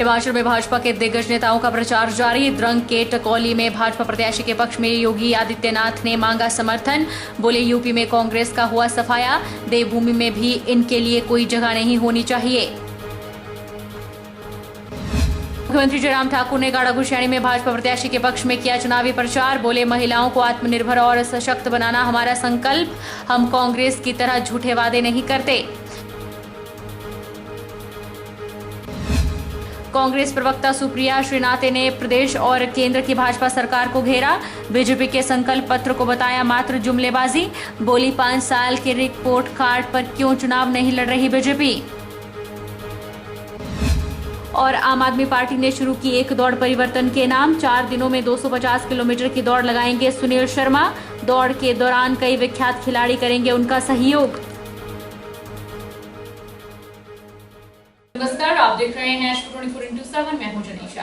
हिमाचल में भाजपा के दिग्गज नेताओं का प्रचार जारी। द्रंग के टकौली में भाजपा प्रत्याशी के पक्ष में योगी आदित्यनाथ ने मांगा समर्थन। बोले यूपी में कांग्रेस का हुआ सफाया, देवभूमि में भी इनके लिए कोई जगह नहीं होनी चाहिए। मुख्यमंत्री जयराम ठाकुर ने गाड़ागुशियाणी में भाजपा प्रत्याशी के पक्ष में किया चुनावी प्रचार। बोले महिलाओं को आत्मनिर्भर और सशक्त बनाना हमारा संकल्प, हम कांग्रेस की तरह झूठे वादे नहीं करते। कांग्रेस प्रवक्ता सुप्रिया श्रीनाथे ने प्रदेश और केंद्र की भाजपा सरकार को घेरा। बीजेपी के संकल्प पत्र को बताया मात्र जुमलेबाजी। बोली 5 साल के रिपोर्ट कार्ड पर क्यों चुनाव नहीं लड़ रही बीजेपी। और आम आदमी पार्टी ने शुरू की एक दौड़ परिवर्तन के नाम। 4 दिनों में 250 किलोमीटर की दौड़ लगाएंगे सुनील शर्मा। दौड़ के दौरान कई विख्यात खिलाड़ी करेंगे उनका सहयोग। नमस्कार, आप देख रहे हैं 24x7। मैं हूं जनीशा।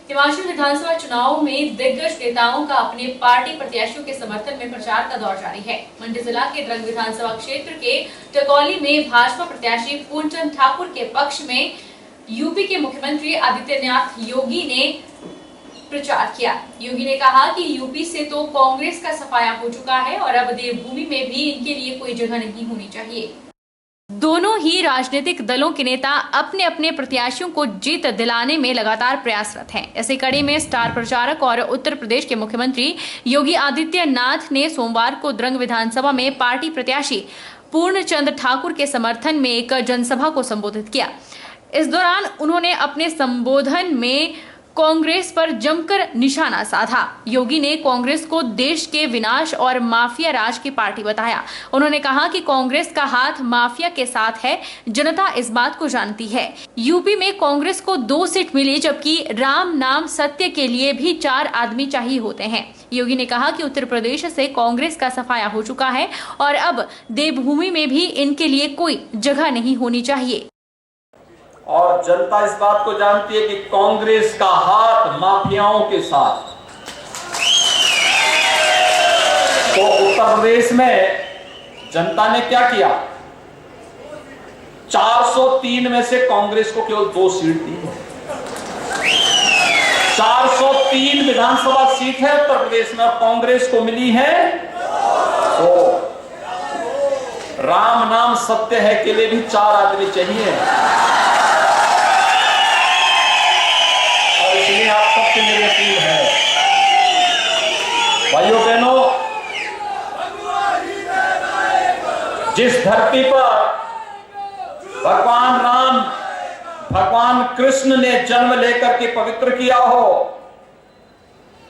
हिमाचल विधानसभा चुनाव में दिग्गज नेताओं का अपने पार्टी प्रत्याशियों के समर्थन में प्रचार का दौर जारी है। मंडी जिला के द्रंग विधानसभा क्षेत्र के टकौली में भाजपा प्रत्याशी पूर्णचंद ठाकुर के पक्ष में यूपी के मुख्यमंत्री आदित्यनाथ योगी ने प्रचार किया। योगी ने कहा कि यूपी से तो कांग्रेस का सफाया हो चुका है और अब देवभूमि में भी इनके लिए कोई जगह नहीं होनी चाहिए। दोनों ही राजनीतिक दलों के नेता अपने अपने प्रत्याशियों को जीत दिलाने में लगातार प्रयासरत हैं। इसी कड़ी में स्टार प्रचारक और उत्तर प्रदेश के मुख्यमंत्री योगी आदित्यनाथ ने सोमवार को द्रंग विधानसभा में पार्टी प्रत्याशी पूर्णचंद ठाकुर के समर्थन में एक जनसभा को संबोधित किया। इस दौरान उन्होंने अपने संबोधन में कांग्रेस पर जमकर निशाना साधा। योगी ने कांग्रेस को देश के विनाश और माफिया राज की पार्टी बताया। उन्होंने कहा कि कांग्रेस का हाथ माफिया के साथ है, जनता इस बात को जानती है। यूपी में कांग्रेस को 2 सीट मिली, जबकि राम नाम सत्य के लिए भी 4 आदमी चाहिए होते हैं। योगी ने कहा कि उत्तर प्रदेश से कांग्रेस का सफाया हो चुका है और अब देवभूमि में भी इनके लिए कोई जगह नहीं होनी चाहिए। और जनता इस बात को जानती है कि कांग्रेस का हाथ माफियाओं के साथ। तो उत्तर प्रदेश में जनता ने क्या किया? 403 में से कांग्रेस को केवल 2 सीट दी है। 403 विधानसभा सीट है उत्तर प्रदेश में और कांग्रेस को मिली है तो राम नाम सत्य है के लिए भी 4 आदमी चाहिए। इसलिए आप सबसे मेरी अपील है, भाइयों बहनों, जिस धरती पर भगवान राम, भगवान कृष्ण ने जन्म लेकर के पवित्र किया हो,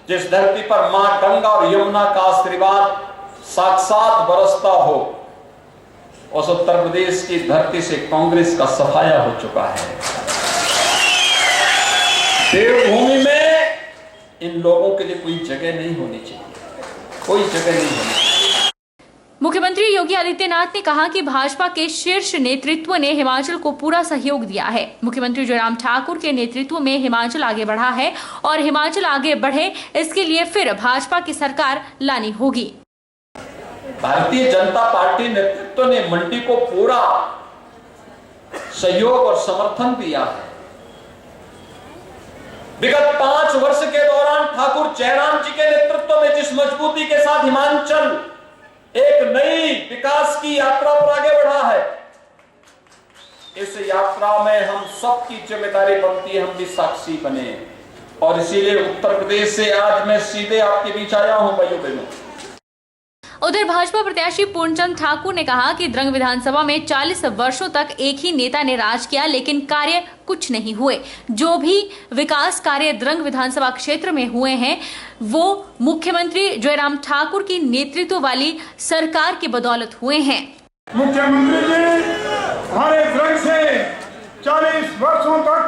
जिस धरती पर मां गंगा और यमुना का आशीर्वाद साक्षात बरसता हो, उस उत्तर प्रदेश की धरती से कांग्रेस का सफाया हो चुका है। देवभूमि में इन लोगों के लिए कोई जगह नहीं होनी चाहिए, कोई जगह नहीं होनी चाहिए। मुख्यमंत्री योगी आदित्यनाथ ने कहा कि भाजपा के शीर्ष नेतृत्व ने हिमाचल को पूरा सहयोग दिया है। मुख्यमंत्री जयराम ठाकुर के नेतृत्व में हिमाचल आगे बढ़ा है और हिमाचल आगे बढ़े, इसके लिए फिर भाजपा की सरकार लानी होगी। भारतीय जनता पार्टी नेतृत्व ने मंडी को पूरा सहयोग और समर्थन दिया है। विगत 5 वर्ष के दौरान ठाकुर जयराम जी के नेतृत्व में जिस मजबूती के साथ हिमाचल एक नई विकास की यात्रा पर आगे बढ़ा है, इस यात्रा में हम सबकी जिम्मेदारी बनती है, हम भी साक्षी बने। और इसीलिए उत्तर प्रदेश से आज मैं सीधे आपके बीच आया हूं भाइयों बहनों। उधर भाजपा प्रत्याशी पूर्णचंद ठाकुर ने कहा कि द्रंग विधानसभा में 40 वर्षों तक एक ही नेता ने राज किया, लेकिन कार्य कुछ नहीं हुए। जो भी विकास कार्य द्रंग विधानसभा क्षेत्र में हुए हैं, वो मुख्यमंत्री जयराम ठाकुर की नेतृत्व वाली सरकार की बदौलत हुए हैं। मुख्यमंत्री जी हमारे द्रंग से 40 वर्षों तक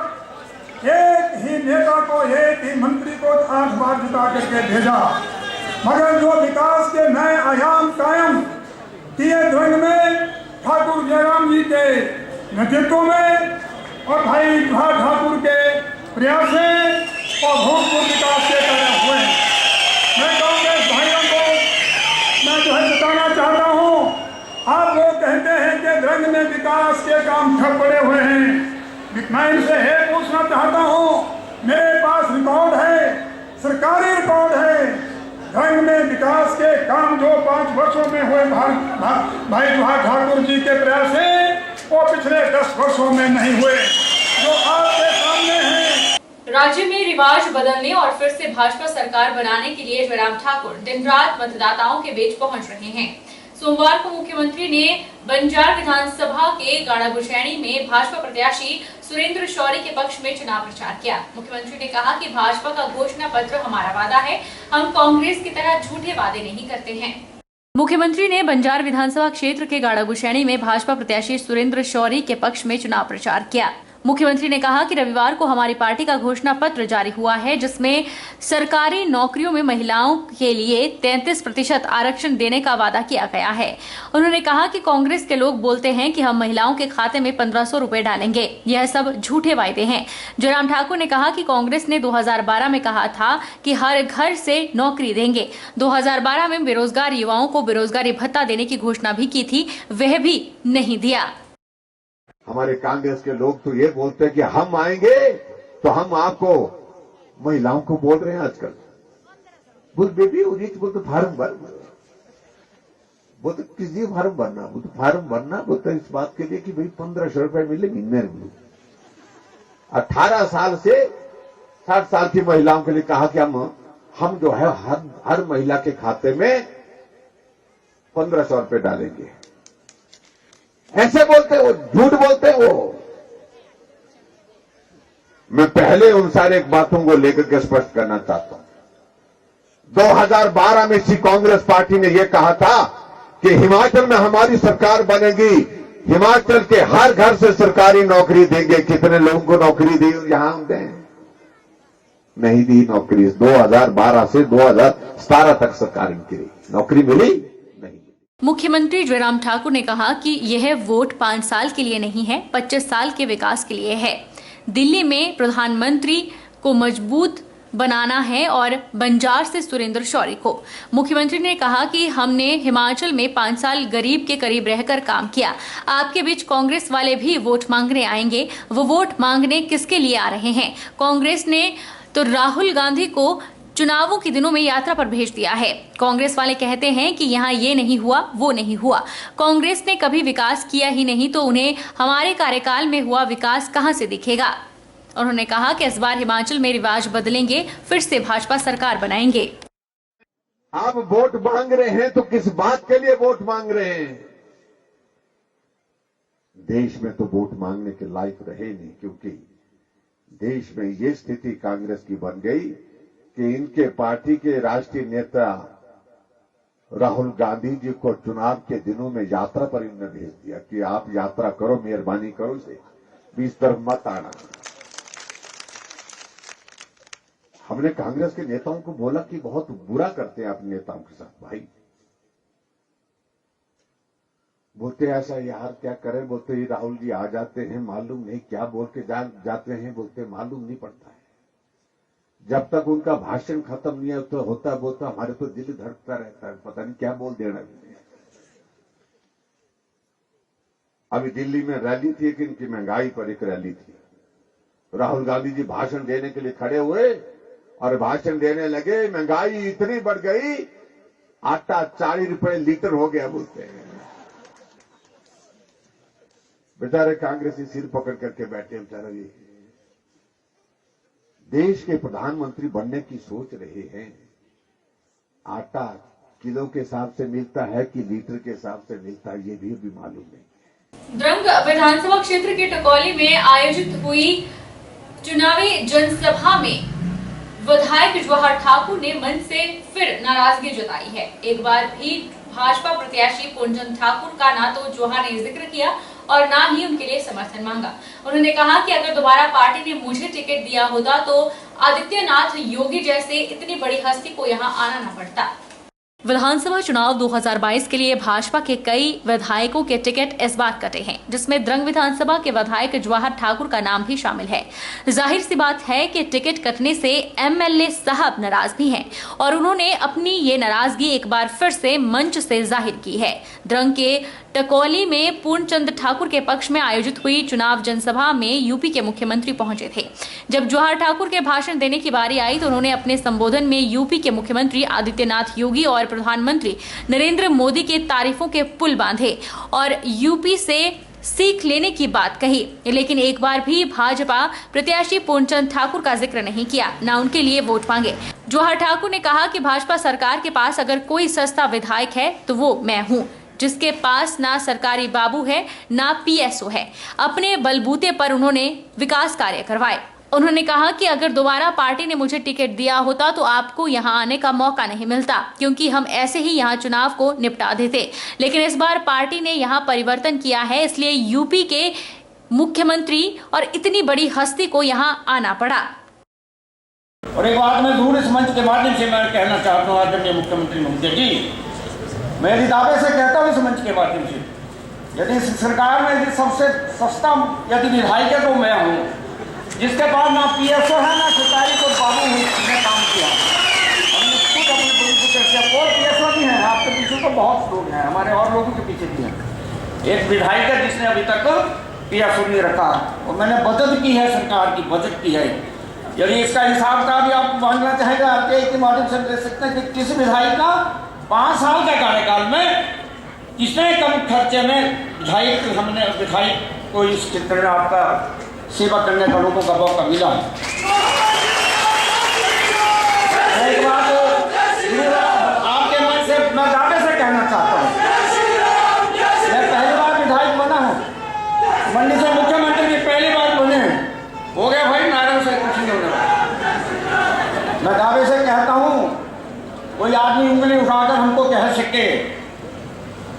एक ही नेता को, एक ही मंत्री को 8 बार जिता करके भेजा, मगर जो विकास के नए आयाम कायम किए द्रंग में ठाकुर जयराम जी के नेतृत्व में और भाई ठाकुर के प्रयास से और भूतपूर्व विकास के कार्य हुए। मैं कांग्रेस भाइयों को मैं बताना चाहता हूँ, आप लोग कहते हैं कि द्रंग में विकास के काम ठप पड़े हुए हैं, मैं इनसे ये पूछना चाहता हूँ, मेरे पास रिकॉर्ड है, सरकारी रिकॉर्ड है, ढंग में विकास के काम जो 5 वर्षों में हुए भाई जवाहर ठाकुर जी के प्रयास से, वो पिछले 10 वर्षों में नहीं हुए, जो आपके सामने हैं। राज्य में रिवाज बदलने और फिर से भाजपा सरकार बनाने के लिए जयराम ठाकुर दिन रात मतदाताओं के बीच पहुंच रहे हैं। सोमवार को मुख्यमंत्री ने बंजार विधानसभा के गाड़ागुशैनी में भाजपा प्रत्याशी सुरेंद्र शौरी के पक्ष में चुनाव प्रचार किया। मुख्यमंत्री ने कहा कि भाजपा का घोषणा पत्र हमारा वादा है, हम कांग्रेस की तरह झूठे वादे नहीं करते हैं। मुख्यमंत्री ने बंजार विधानसभा क्षेत्र के गाड़ागुशैनी में भाजपा प्रत्याशी सुरेंद्र शौरी के पक्ष में चुनाव प्रचार किया। मुख्यमंत्री ने कहा कि रविवार को हमारी पार्टी का घोषणा पत्र जारी हुआ है, जिसमें सरकारी नौकरियों में महिलाओं के लिए 33% आरक्षण देने का वादा किया गया है। उन्होंने कहा कि कांग्रेस के लोग बोलते हैं कि हम महिलाओं के खाते में 1500 रुपए डालेंगे, यह सब झूठे वायदे हैं। जयराम ठाकुर ने कहा कि कांग्रेस ने 2012 में कहा था कि हर घर से नौकरी देंगे। 2012 में बेरोजगार युवाओं को बेरोजगारी भत्ता देने की घोषणा भी की थी, वह भी नहीं दिया। हमारे कांग्रेस के लोग तो ये बोलते हैं कि हम आएंगे तो हम आपको, महिलाओं को बोल रहे हैं आजकल, बोल बेबी बोल तो फार्म भर, बोल तो किसी फार्म भरना, बोल तो फार्म भरना, बोल तो इस बात के लिए कि भाई 1500 रुपए मिले महीने में। 18 साल से 60 साल की महिलाओं के लिए कहा कि हम जो है हर महिला के खाते में 1500 रुपए डालेंगे। ऐसे बोलते वो, झूठ बोलते वो। मैं पहले उन सारे बातों को लेकर के स्पष्ट करना चाहता हूं। 2012 में इसी कांग्रेस पार्टी ने यह कहा था कि हिमाचल में हमारी सरकार बनेगी, हिमाचल के हर घर से सरकारी नौकरी देंगे। कितने लोगों को नौकरी दी यहां हम दें? नहीं दी नौकरी। 2012 से 2017 तक सरकार की नौकरी मिली नहीं। मुख्यमंत्री जयराम ठाकुर ने कहा कि यह वोट 5 साल के लिए नहीं है, 25 साल के विकास के लिए है। दिल्ली में प्रधानमंत्री को मजबूत बनाना है और बंजार से सुरेंद्र शौरी को। मुख्यमंत्री ने कहा कि हमने हिमाचल में 5 साल गरीब के करीब रहकर काम किया। आपके बीच कांग्रेस वाले भी वोट मांगने आएंगे, वो वोट मांगने किसके लिए आ रहे हैं? कांग्रेस ने तो राहुल गांधी को चुनावों के दिनों में यात्रा पर भेज दिया है। कांग्रेस वाले कहते हैं कि यहाँ ये नहीं हुआ, वो नहीं हुआ। कांग्रेस ने कभी विकास किया ही नहीं, तो उन्हें हमारे कार्यकाल में हुआ विकास कहां से दिखेगा? उन्होंने कहा कि इस बार हिमाचल में रिवाज बदलेंगे, फिर से भाजपा सरकार बनाएंगे। आप वोट मांग रहे हैं तो किस बात के लिए वोट मांग रहे हैं? देश में तो वोट मांगने के लायक रहे नहीं, क्योंकि देश में ये स्थिति कांग्रेस की बन गई कि इनके पार्टी के राष्ट्रीय नेता राहुल गांधी जी को चुनाव के दिनों में यात्रा पर इन्होंने भेज दिया कि आप यात्रा करो, मेहरबानी करो, से बीच तरफ मत आना। हमने कांग्रेस के नेताओं को बोला कि बहुत बुरा करते हैं अपने नेताओं के साथ भाई। बोलते ऐसा यार क्या करें, बोलते ये राहुल जी आ जाते हैं, मालूम नहीं क्या बोल के जाते हैं, बोलते मालूम नहीं पड़ता है। जब तक उनका भाषण खत्म नहीं होता बोलता हमारे तो दिल धड़कता रहता है, पता नहीं क्या बोल देना। अभी दिल्ली में रैली थी, कि इनकी महंगाई पर एक रैली थी। राहुल गांधी जी भाषण देने के लिए खड़े हुए और भाषण देने लगे, महंगाई इतनी बढ़ गई, आटा 40 रुपए लीटर हो गया बोलते हैं। बेचारे कांग्रेसी सिर पकड़ करके बैठे, बेचारे देश के प्रधानमंत्री बनने की सोच रहे हैं। आटा किलो के हिसाब से मिलता है कि लीटर के हिसाब से मिलता है, ये भी मालूम नहीं। द्रंग विधानसभा क्षेत्र के टकौली में आयोजित हुई चुनावी जनसभा में विधायक जवाहर ठाकुर ने मंच से फिर नाराजगी जताई है। एक बार भी भाजपा प्रत्याशी पुंजन ठाकुर का ना तो जवाहर ने जिक्र किया और ना ही उनके लिए समर्थन मांगा। उन्होंने कहा कि अगर दोबारा पार्टी ने मुझे टिकट दिया होता तो आदित्यनाथ योगी जैसे इतनी बड़ी हस्ती को यहाँ आना न पड़ता। विधानसभा चुनाव 2022 के लिए भाजपा के कई विधायकों के टिकट इस बार कटे हैं, जिसमें द्रंग विधानसभा के विधायक जवाहर ठाकुर का नाम भी शामिल है। जाहिर सी बात है कि टिकट कटने से एमएलए साहब नाराज भी हैं और उन्होंने अपनी ये नाराजगी एक बार फिर से मंच से जाहिर की है। द्रंग के टकौली में पूर्णचंद ठाकुर के पक्ष में आयोजित हुई चुनाव जनसभा में यूपी के मुख्यमंत्री पहुंचे थे। जब जवाहर ठाकुर के भाषण देने की बारी आई तो उन्होंने अपने संबोधन में यूपी के मुख्यमंत्री आदित्यनाथ योगी और प्रधानमंत्री नरेंद्र मोदी के तारीफों के पुल बांधे और यूपी से सीख लेने की बात कही, लेकिन एक बार भी भाजपा प्रत्याशी पूर्णचंद ठाकुर का जिक्र नहीं किया, न उनके लिए वोट मांगे। जवाहर ठाकुर ने कहा कि भाजपा सरकार के पास अगर कोई सस्ता विधायक है तो वो मैं हूं, जिसके पास ना सरकारी बाबू है ना पीएसओ है। अपने बलबूते पर उन्होंने विकास कार्य करवाए। उन्होंने कहा कि अगर दोबारा पार्टी ने मुझे टिकट दिया होता तो आपको यहां आने का मौका नहीं मिलता, क्योंकि हम ऐसे ही यहां चुनाव को निपटा देते। लेकिन इस बार पार्टी ने यहां परिवर्तन किया है, इसलिए यूपी के मुख्यमंत्री और इतनी बड़ी हस्ती को यहां आना पड़ा। और एक बात मैं दूर इस मंच के माध्यम से मैं कहना चाहता हूँ आदरणीय मुख्यमंत्री महोदय जी, मैं यदि दावे से कहता हूँ इस मंच के माध्यम से, यदि इस सरकार में यदि सबसे सस्ता यदि विधायक है तो मैं हूँ, जिसके पास ना पीएसओ है ना सरकारी को बाबू ने काम किया। हमने खुद अपने बलबूते से, और पीएसओ भी हैं आपके पीछे तो बहुत लोग हैं, हमारे और लोगों के पीछे भी हैं। एक विधायक है जिसने अभी तक पीएसओ नहीं रखा, और मैंने बचत की है, सरकार की बचत की है। यदि इसका हिसाब का भी आप मांगना चाहेंगे आपके के माध्यम से दे सकते हैं कि किस विधायक का 5 साल के कार्यकाल में कितने कम खर्चे में विधायक को इस क्षेत्र में आपका सेवा करने का लोगों का मौका मिला है। एक बात आपके मन से मैं दावे से कहना चाहता हूँ, मैं पहली बार विधायक बना हूँ, मंडी से मुख्यमंत्री भी पहली बार बने हैं, हो गया भाई नारायण से कुछ नहीं होने। मैं दावे से कहता हूँ, कोई आदमी उंगली उठाकर हमको कह सके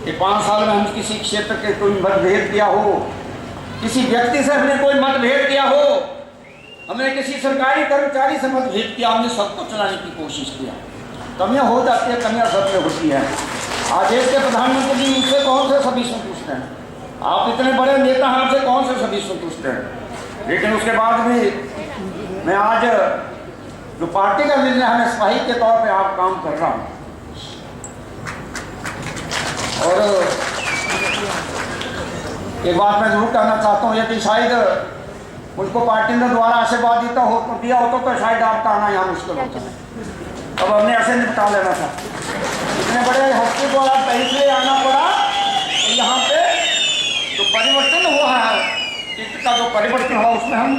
कि 5 साल में हम किसी क्षेत्र के कोई मतभेद किया हो, किसी व्यक्ति से हमने कोई मतभेद किया हो, हमने किसी सरकारी कर्मचारी से मतभेद किया, हमने सबको चलाने की कोशिश किया। कमियां हो जाती है, कमियां सब में होती है। आज देश के प्रधानमंत्री जी उससे कौन से सभी संतुष्ट हैं? आप इतने बड़े नेता हैं, आपसे कौन से सभी संतुष्ट हैं? लेकिन उसके बाद भी मैं आज जो पार्टी का निर्णय है, मैं सिपाही के तौर पर आप काम कर रहा हूँ। और एक बात मैं जरूर कहना चाहता हूँ, यदि शायद मुझको पार्टी ने द्वारा आशीर्वाद दिया होता तो शायद आपका आना यहाँ मुश्किल होता। अब हमने ऐसे निपटा लेना था, इतने बड़े हस्ती को आप इसलिए आना पड़ा तो यहाँ पे जो परिवर्तन हुआ है, इसका जो परिवर्तन हुआ उसमें हम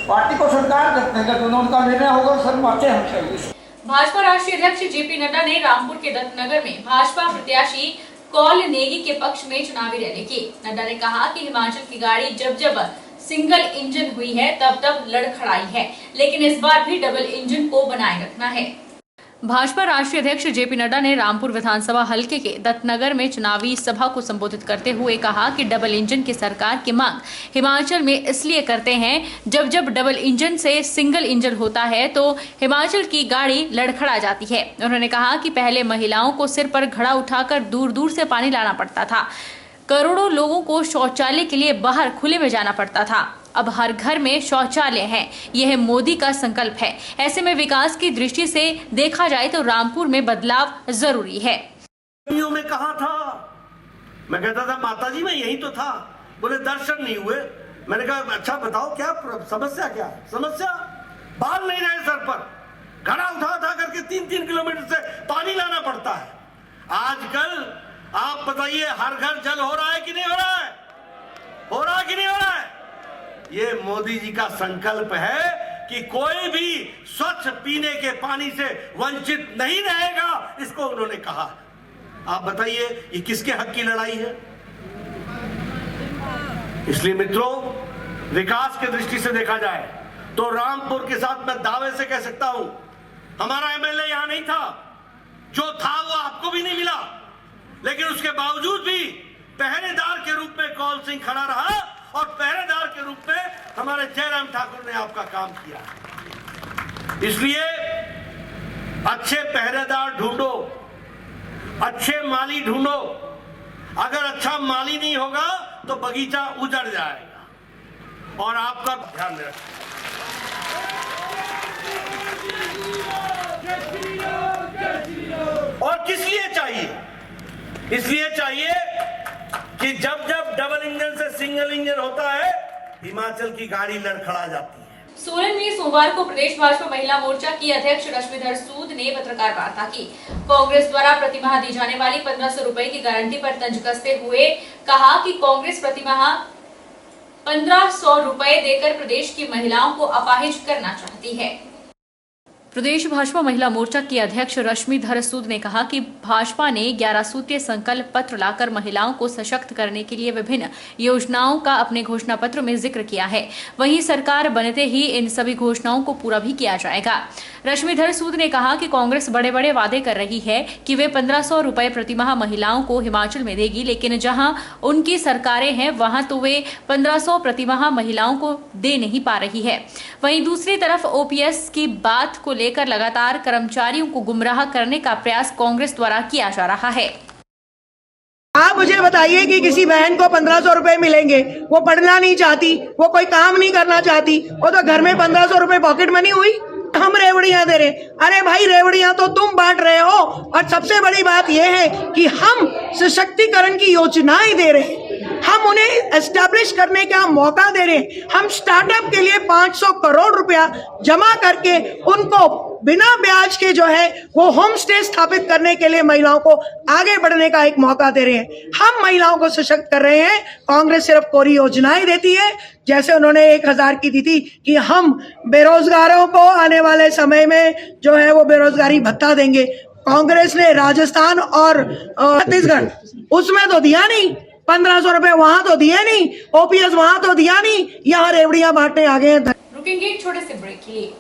पार्टी को स्वीकार करते हैं, जो उनका निर्णय होगा सर माचे हम चाहिए। भाजपा राष्ट्रीय अध्यक्ष जेपी नड्डा ने रामपुर के दत्तनगर में भाजपा प्रत्याशी कौल नेगी के पक्ष में चुनावी रैली की। नड्डा ने कहा कि हिमाचल की गाड़ी जब जब सिंगल इंजन हुई है तब तब लड़खड़ाई है, लेकिन इस बार भी डबल इंजन को बनाए रखना है। भाजपा राष्ट्रीय अध्यक्ष जेपी नड्डा ने रामपुर विधानसभा हलके के दत्तनगर में चुनावी सभा को संबोधित करते हुए कहा कि डबल इंजन की सरकार की मांग हिमाचल में इसलिए करते हैं, जब जब डबल इंजन से सिंगल इंजन होता है तो हिमाचल की गाड़ी लड़खड़ा जाती है। उन्होंने कहा कि पहले महिलाओं को सिर पर घड़ा उठाकर दूर दूर से पानी लाना पड़ता था, करोड़ों लोगों को शौचालय के लिए बाहर खुले में जाना पड़ता था, अब हर घर में शौचालय है। यह मोदी का संकल्प है। ऐसे में विकास की दृष्टि से देखा जाए तो रामपुर में बदलाव जरूरी है। में कहा था, मैं कहता था माता जी मैं यही तो था, बोले दर्शन नहीं हुए। मैंने कहा अच्छा बताओ क्या समस्या, क्या समस्या? बाल नहीं रहे सर पर, घड़ा उठा करके 3-3 किलोमीटर से पानी लाना पड़ता है। आजकल आप बताइए हर घर जल हो रहा है कि नहीं हो रहा है? हो रहा है कि नहीं हो रहा है? ये मोदी जी का संकल्प है कि कोई भी स्वच्छ पीने के पानी से वंचित नहीं रहेगा, इसको उन्होंने कहा। आप बताइए ये किसके हक की लड़ाई है? इसलिए मित्रों, विकास की दृष्टि से देखा जाए तो रामपुर के साथ मैं दावे से कह सकता हूं, हमारा एमएलए यहां नहीं था, जो था वो आपको भी नहीं मिला, लेकिन उसके बावजूद भी पहरेदार के रूप में कौल सिंह खड़ा रहा और पहरेदार के रूप में हमारे जयराम ठाकुर ने आपका काम किया। इसलिए अच्छे पहरेदार ढूंढो, अच्छे माली ढूंढो। अगर अच्छा माली नहीं होगा तो बगीचा उजड़ जाएगा, और आपका ध्यान रखें। और किस लिए चाहिए? इसलिए चाहिए कि जब जब डबल इंजन से सिंगल इंजन होता है हिमाचल की गाड़ी लड़खड़ा जाती है। सोलन में सोमवार को प्रदेश भाजपा महिला मोर्चा की अध्यक्ष रश्मिधर सूद ने पत्रकार वार्ता की। कांग्रेस द्वारा प्रतिमाह दी जाने वाली 1500 रुपए की गारंटी पर तंज कसते हुए कहा कि कांग्रेस प्रतिमाह 1500 रुपए देकर प्रदेश की महिलाओं को अपाहिज करना चाहती है। प्रदेश भाजपा महिला मोर्चा की अध्यक्ष रश्मिधर सूद ने कहा कि भाजपा ने 11 सूत्रीय संकल्प पत्र लाकर महिलाओं को सशक्त करने के लिए विभिन्न योजनाओं का अपने घोषणा पत्र में जिक्र किया है। वहीं सरकार बनते ही इन सभी घोषणाओं को पूरा भी किया जाएगा। रश्मिधर सूद ने कहा कि कांग्रेस बड़े बड़े वादे कर रही है कि वे 1500 रुपए प्रतिमाह महिलाओं को हिमाचल में देगी, लेकिन जहां उनकी सरकारें हैं वहां तो वे 1500 प्रतिमाह महिलाओं को दे नहीं पा रही है। वहीं दूसरी तरफ ओपीएस की बात को लेकर लगातार कर्मचारियों को गुमराह करने का प्रयास कांग्रेस द्वारा किया जा रहा है। आप मुझे बताइए कि किसी बहन को 1500 रुपए मिलेंगे, वो पढ़ना नहीं चाहती, वो कोई काम नहीं करना चाहती, वो तो घर में 1500 रुपए पॉकेट मनी हुई, हम रेवड़ियां दे रहे। अरे भाई रेवड़ियां तो तुम बांट रहे हो, और सबसे बड़ी बात यह है कि हम सशक्तिकरण की योजनाएं दे रहे हैं, हम उन्हें एस्टैब्लिश करने का मौका दे रहे हैं। हम स्टार्टअप के लिए 500 करोड़ रुपया जमा करके उनको बिना ब्याज के जो है वो होम स्टे स्थापित करने के लिए महिलाओं को आगे बढ़ने का एक मौका दे रहे हैं। हम महिलाओं को सशक्त कर रहे हैं। कांग्रेस सिर्फ कोरी योजनाएं देती है, जैसे उन्होंने 1000 की दी थी कि हम बेरोजगारों को आने वाले समय में जो है वो बेरोजगारी भत्ता देंगे। कांग्रेस ने राजस्थान और छत्तीसगढ़ उसमें तो दिया नहीं, 1500 रुपए वहां तो दिए नहीं, ओपीएस वहां तो दिया नहीं, यहाँ रेवड़ियां बांटने आ गए हैं। रुकेंगे एक छोटे से ब्रेक के लिए।